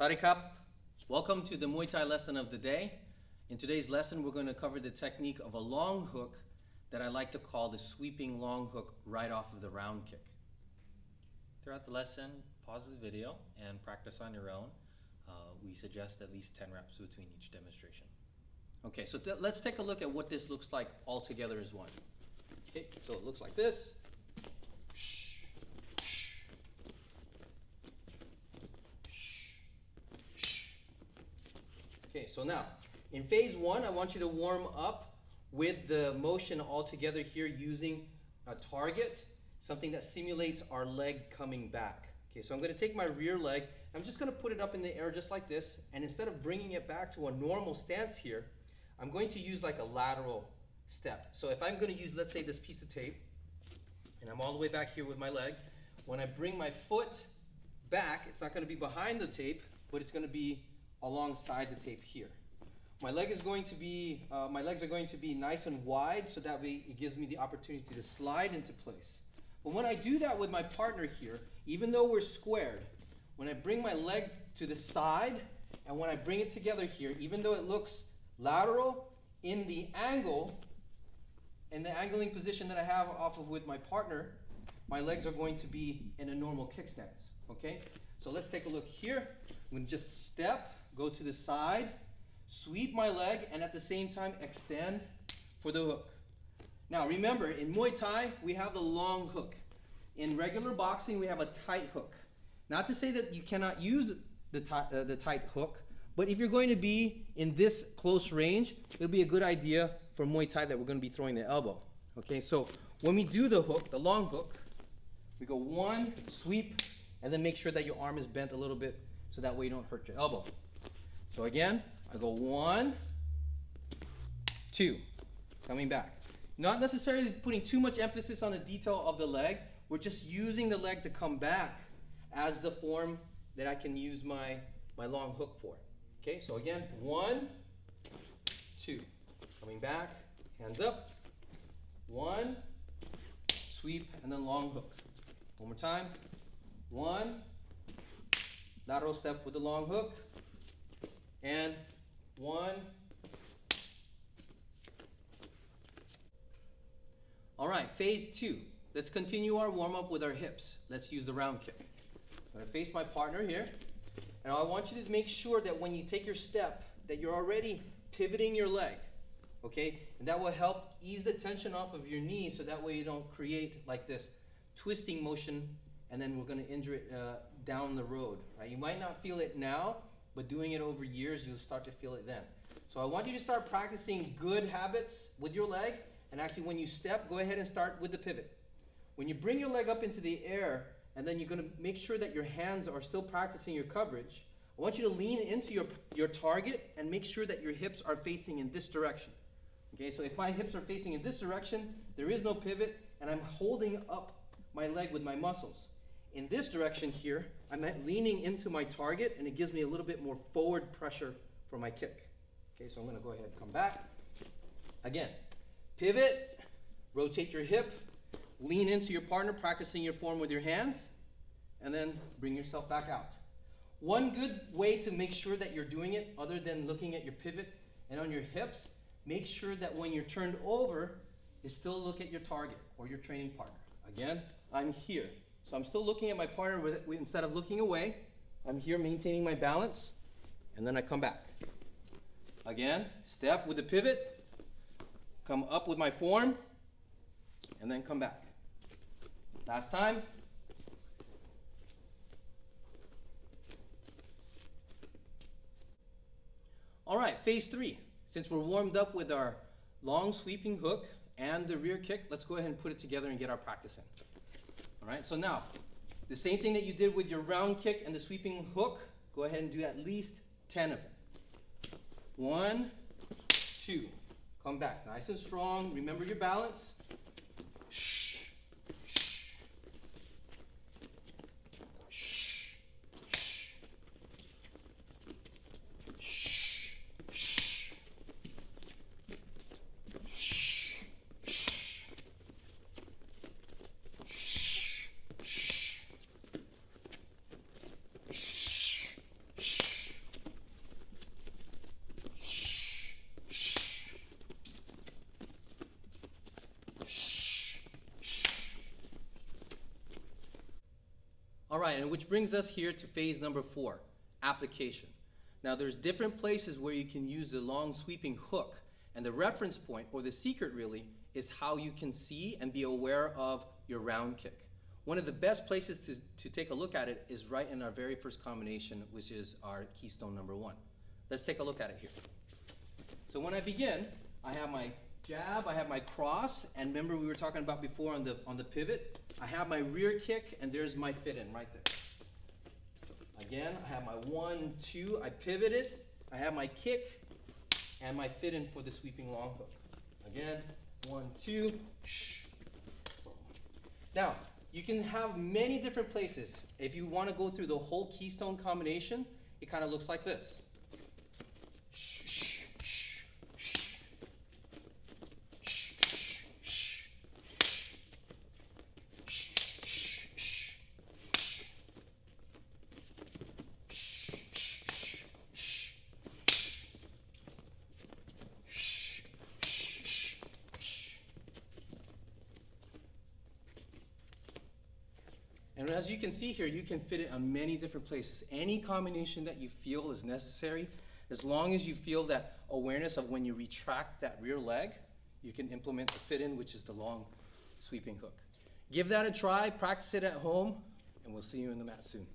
Sarikap, welcome to the Muay Thai lesson of the day. In today's lesson, we're going to cover the technique of a long hook that I like to call the sweeping long hook right off of the round kick. Throughout the lesson, pause this video and practice on your own. We suggest at least 10 reps between each demonstration. Okay, so let's take a look at what this looks like all together as one. Okay, so it looks like this. Okay, so now, in phase one, I want you to warm up with the motion all together here using a target, something that simulates our leg coming back. Okay, so I'm going to take my rear leg, I'm just going to put it up in the air just like this, and instead of bringing it back to a normal stance here, I'm going to use like a lateral step. So if I'm going to use, let's say, this piece of tape, and I'm all the way back here with my leg, when I bring my foot back, it's not going to be behind the tape, but it's going to be alongside the tape here. My legs are going to be nice and wide, so that way it gives me the opportunity to slide into place. But when I do that with my partner here, even though we're squared, when I bring my leg to the side and when I bring it together here, even though it looks lateral, in the angle, in the angling position that I have off of with my partner, my legs are going to be in a normal kick stance. Okay? So let's take a look here. I'm going to just step, go to the side, sweep my leg, and at the same time extend for the hook. Now remember, in Muay Thai, we have the long hook. In regular boxing, we have a tight hook. Not to say that you cannot use the tight hook, but if you're going to be in this close range, it'll be a good idea for Muay Thai that we're going to be throwing the elbow. Okay, so when we do the hook, the long hook, we go one, sweep, and then make sure that your arm is bent a little bit so that way you don't hurt your elbow. So again, I go one, two, coming back. Not necessarily putting too much emphasis on the detail of the leg. We're just using the leg to come back as the form that I can use my long hook for. Okay, so again, one, two, coming back, hands up, one, sweep, and then long hook. One more time, one, lateral step with the long hook, and one. All right, phase two. Let's continue our warm-up with our hips. Let's use the round kick. I'm going to face my partner here, and I want you to make sure that when you take your step, that you're already pivoting your leg, okay? And that will help ease the tension off of your knee, so that way you don't create like this twisting motion, and then we're going to injure it down the road, right? You might not feel it now, but doing it over years, you'll start to feel it then. So I want you to start practicing good habits with your leg, and actually when you step, go ahead and start with the pivot. When you bring your leg up into the air, and then you're going to make sure that your hands are still practicing your coverage, I want you to lean into your target and make sure that your hips are facing in this direction. Okay, so if my hips are facing in this direction, there is no pivot, and I'm holding up my leg with my muscles. In this direction here, I'm leaning into my target, and it gives me a little bit more forward pressure for my kick. Okay, so I'm going to go ahead and come back. Again, pivot, rotate your hip, lean into your partner, practicing your form with your hands, and then bring yourself back out. One good way to make sure that you're doing it, other than looking at your pivot and on your hips, make sure that when you're turned over, you still look at your target or your training partner. Again, I'm here. So I'm still looking at my partner instead of looking away. I'm here maintaining my balance, and then I come back. Again, step with the pivot, come up with my form, and then come back. Last time. All right, phase three. Since we're warmed up with our long sweeping hook and the rear kick, let's go ahead and put it together and get our practice in. All right, so now, the same thing that you did with your round kick and the sweeping hook, go ahead and do at least 10 of it. One, two, come back, nice and strong. Remember your balance. Shh. All right, and which brings us here to phase number 4, application. Now there's different places where you can use the long sweeping hook, and the reference point, or the secret really, is how you can see and be aware of your round kick. One of the best places to take a look at it is right in our very first combination, which is our keystone number 1. Let's take a look at it here. So when I begin, I have my jab, I have my cross, and remember we were talking about before on the pivot, I have my rear kick, and there's my fit in right there. Again, I have my 1, 2, I pivot it, I have my kick, and my fit in for the sweeping long hook. Again, 1, 2, shh. Now, you can have many different places. If you want to go through the whole keystone combination, it kind of looks like this. And as you can see here, you can fit it on many different places. Any combination that you feel is necessary, as long as you feel that awareness of when you retract that rear leg, you can implement the fit in, which is the long sweeping hook. Give that a try, practice it at home, and we'll see you in the mat soon.